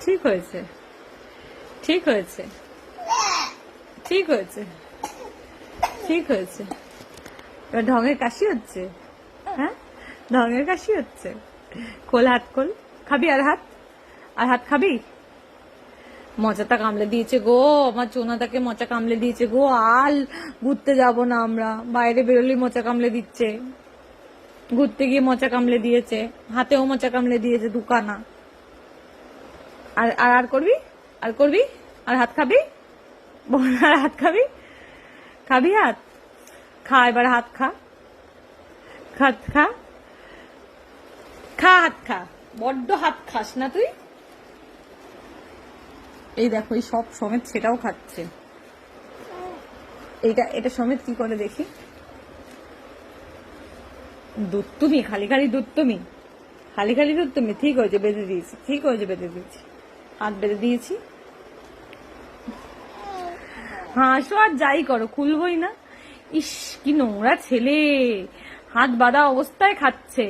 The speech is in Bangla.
ঠিক হয়েছে, ঠিক হয়েছে, ঠিক হয়েছে, ঠিক হয়েছে। এবার ঢঙের কাশি হচ্ছে। হ্যাঁ, ঢঙের কাশি হচ্ছে। খোল, হাত খোল। খাবি আর হাত? আর হাত খাবি? মচাটা কামড়ে দিয়েছে গো, আমার চোনাটাকে মোচা কামড়ে দিয়েছে গো। আল ঘুরতে যাব না আমরা, বাইরে বেরোলেই মোচা কামড়ে দিচ্ছে। ঘুরতে গিয়ে মোচা কামড়ে দিয়েছে, হাতেও মোচা কামড়ে দিয়েছে দুখানা। আর আর আর করবি? আর করবি? আর হাত খাবি? বল, আর হাত খাবি? খাবি হাত? খা এবার, হাত খা। হাত খা, খা হাত খা। বড্ড হাত খাস না তুই। এই দেখো, এই সব সমেত সেটাও খাচ্ছে। এটা সমেত কি করে দেখি। দুধ তুমি, খালি খালি দুধ তুমি, খালি খালি দুধ তুমি। ঠিক হয়েছে, বেঁধে দিয়েছি, ঠিক হয়েছে, বেঁধে দিয়েছি, হাত বেঁধে দিয়েছি। হাসো আর যাই করো, খুলবই না। ইস, কি নোংরা ছেলে, হাত বাঁধা অবস্থায় খাচ্ছে।